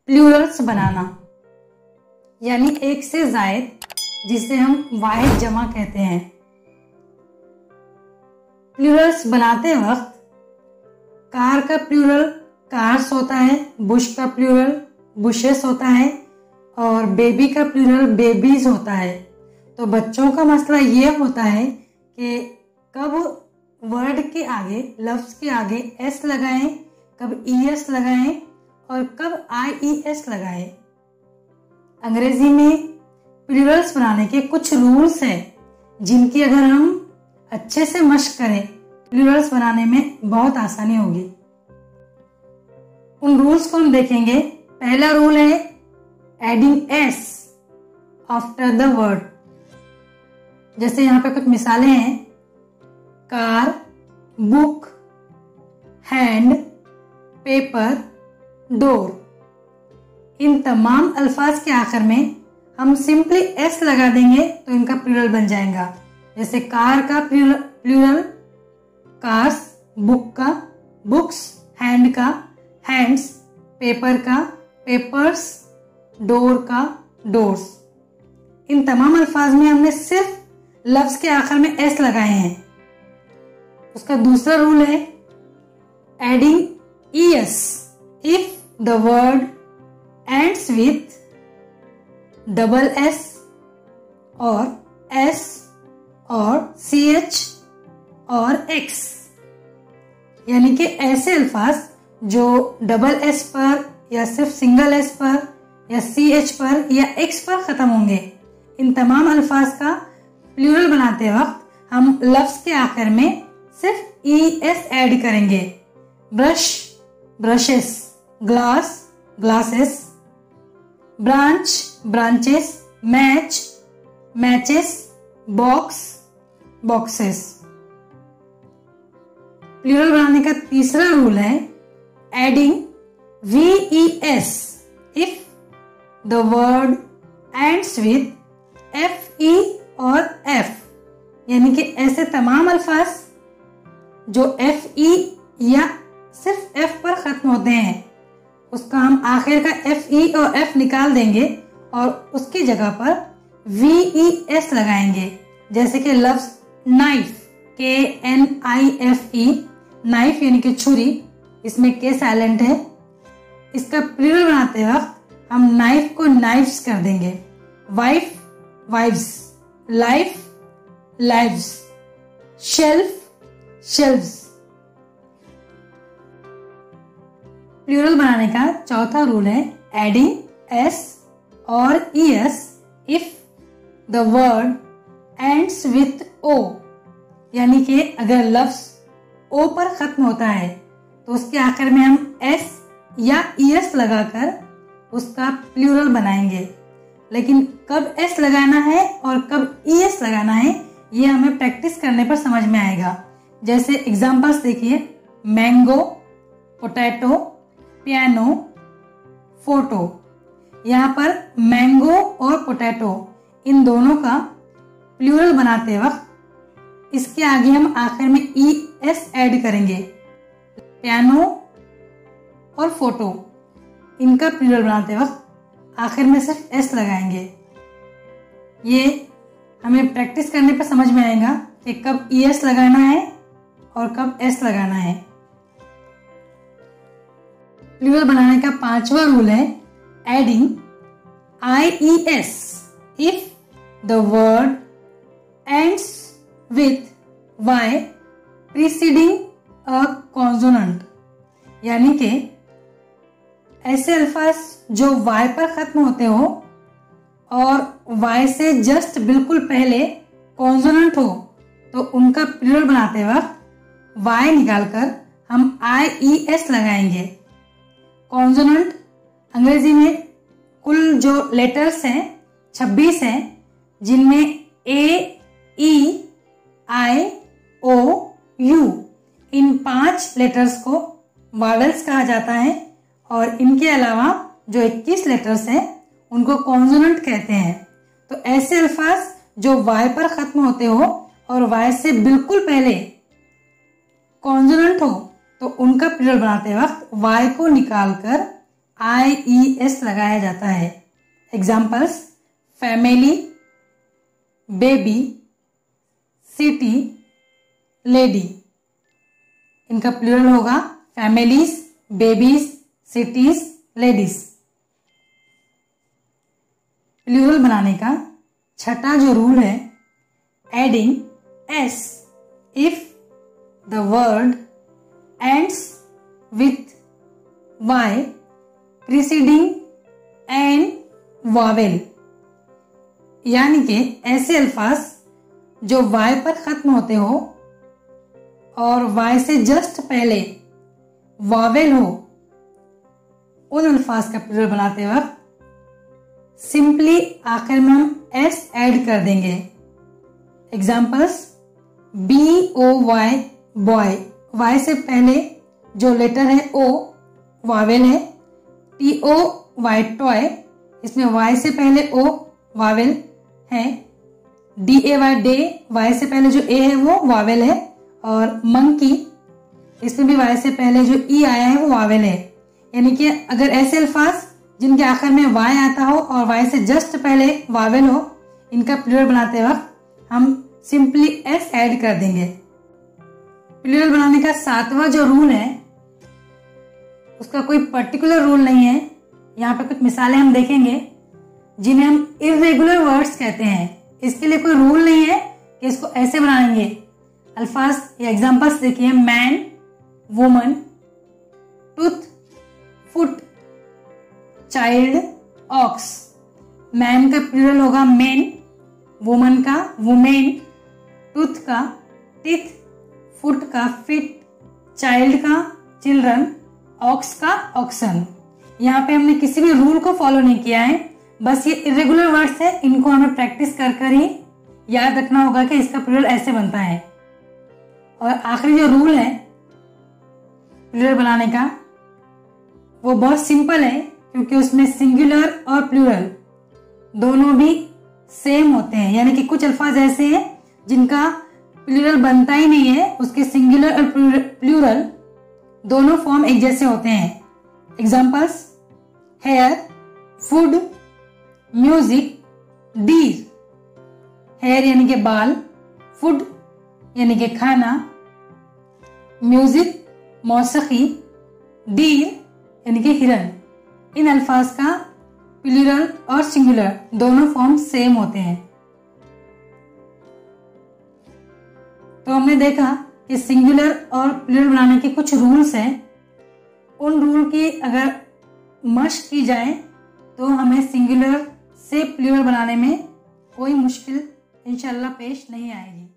Plurals बनाना, यानी एक से जायद, जिसे हम वाहिद जमा कहते हैं। प्लूरल्स बनाते वक्त कार का प्लूरल कार्स होता है, बुश का प्लूरल बुशेस होता है और बेबी का प्लूरल बेबीज होता है। तो बच्चों का मसला ये होता है कि कब वर्ड के आगे, लफ्ज के आगे एस लगाएं, कब ईएस लगाएं और कब आईईएस लगाएं। अंग्रेजी में प्लूरल्स बनाने के कुछ रूल्स हैं जिनकी अगर हम अच्छे से मश्क करें प्लूरल्स बनाने में बहुत आसानी होगी। उन रूल्स को हम देखेंगे। पहला रूल है adding S after the word. जैसे यहाँ पे कुछ मिसालें हैं, car, book, hand, paper, door. इन तमाम अल्फाज के आखिर में हम सिंपली एस लगा देंगे तो इनका प्लूरल बन जाएगा। जैसे कार का प्लूरल कार्स, बुक का बुक्स, हैंड का हैंड्स, पेपर का पेपर्स, डोर का डोर्स। इन तमाम अल्फाज में हमने सिर्फ लफ्ज के आखिर में एस लगाए हैं। उसका दूसरा रूल है adding ES if the word ends with double S और CH और X, यानी कि ऐसे अल्फाज जो डबल एस पर या सिर्फ सिंगल एस पर या CH पर या X पर खत्म होंगे। इन तमाम अल्फाज का प्लूरल बनाते वक्त हम लफ्ज के आखिर में सिर्फ ES ऐड करेंगे। Brush, brushes, glass, glasses, branch, branches, match, matches, box, boxes. Plural बनाने का तीसरा रूल है adding VES if the word ends with FE और F, यानी कि ऐसे तमाम अल्फाज जो FE या सिर्फ F पर खत्म होते हैं उसका हम आखिर का FE और F निकाल देंगे और उसकी जगह पर VES लगाएंगे। जैसे कि लफ्ज नाइफ, KNIFE, नाइफ यानी कि छुरी, इसमें K साइलेंट है। इसका प्लूरल बनाते वक्त हम नाइफ को नाइफ्स कर देंगे। Wife, wives, life, lives, shelf, shelves. Plural बनाने का चौथा रूल है एडिंग S और ES if the word ends with O, यानी कि अगर लफ्ज O पर खत्म होता है तो उसके आखिर में हम S या ES लगाकर उसका प्लूरल बनाएंगे। लेकिन कब S लगाना है और कब ES लगाना है ये हमें प्रैक्टिस करने पर समझ में आएगा। जैसे एग्जांपल्स देखिए, मैंगो, पोटैटो, पियानो, फोटो। यहाँ पर मैंगो और पोटैटो इन दोनों का प्लूरल बनाते वक्त इसके आगे हम आखिर में ES ऐड करेंगे। पियानो और फोटो इनका प्लूरल बनाते वक्त आखिर में सिर्फ S लगाएंगे। ये हमें प्रैक्टिस करने पर समझ में आएगा कि कब ES लगाना है और कब S लगाना है। प्लूरल बनाने का पांचवा रूल है adding IES if the word ends with Y preceding a consonant, यानी कि ऐसे अल्फाज जो Y पर खत्म होते हो और Y से जस्ट बिल्कुल पहले कॉन्सोनेंट हो तो उनका प्लूरल बनाते वक्त Y निकालकर हम IES लगाएंगे। कॉन्सोनेंट अंग्रेजी में कुल जो लेटर्स हैं 26 हैं, जिनमें A, E, I, O, U in 5 letters को वॉवेल्स कहा जाता है और इनके अलावा जो 21 लेटर्स हैं उनको कॉन्सोनेंट कहते हैं। तो ऐसे अल्फाज जो Y पर खत्म होते हो और Y से बिल्कुल पहले कॉन्सोनेंट हो तो उनका प्लूरल बनाते वक्त Y को निकालकर IES लगाया जाता है। Examples family, baby, city, lady. इनका प्लूरल होगा families, babies, cities, ladies. Plural बनाने का छठा जो रूल है, adding s if the word ends with y preceding an vowel। यानी कि ऐसे अल्फाज जो y पर खत्म होते हो और y से जस्ट पहले वावेल हो, उन अल्फाज का प्लूरल बनाते वक्त सिंपली आखिर में हम s ऐड कर देंगे। एग्जाम्पल्स BOY बॉय, y से पहले जो लेटर है o वावेल है। TOY टॉय, इसमें y से पहले o वावेल है। DAY डे, y से पहले जो a है वो वावेल है। और मंकी, इसमें भी y से पहले जो e आया है वो वावेल है। यानी कि अगर ऐसे अल्फाज जिनके आखिर में y आता हो और y से जस्ट पहले वावेल हो, इनका प्लूरल बनाते वक्त हम सिंपली s ऐड कर देंगे। प्लूरल बनाने का सातवां जो रूल है, उसका कोई पर्टिकुलर रूल नहीं है। यहाँ पे कुछ मिसालें हम देखेंगे जिन्हें हम इर्रेगुलर वर्ड्स कहते हैं। इसके लिए कोई रूल नहीं है कि इसको ऐसे बनाएंगे। अल्फाज या एग्जांपल्स देखिए, man, woman, tooth, foot, child, ox. Man का प्लूरल होगा मेन, वुमन का वुमेन, टूथ का टीथ, फुट का फिट, चाइल्ड का चिल्ड्रन, ऑक्स का ऑक्सन। यहाँ पे हमने किसी भी रूल को फॉलो नहीं किया है, बस ये इरेगुलर वर्ड्स है, इनको हमें प्रैक्टिस कर कर ही याद रखना होगा कि इसका प्लूरल ऐसे बनता है। और आखिरी जो रूल है प्लूरल बनाने का, वो बहुत सिंपल है, क्योंकि उसमें सिंगुलर और प्लूरल दोनों भी सेम होते हैं। यानी कि कुछ अल्फाज ऐसे हैं जिनका प्लूरल बनता ही नहीं है, उसके सिंगुलर और प्लूरल दोनों फॉर्म एक जैसे होते हैं। Examples hair, food, music, deer. Hair यानी कि बाल, फूड यानी कि खाना, म्यूजिक मौसीकी, डीर यानी कि हिरन। इन अल्फाज का प्लूरल और सिंगुलर दोनों फॉर्म सेम होते हैं। तो हमने देखा कि सिंगुलर और प्लूरल बनाने के कुछ रूल्स हैं। उन रूल की अगर मशक की जाए तो हमें सिंगुलर से प्लूरल बनाने में कोई मुश्किल इंशाल्लाह पेश नहीं आएगी।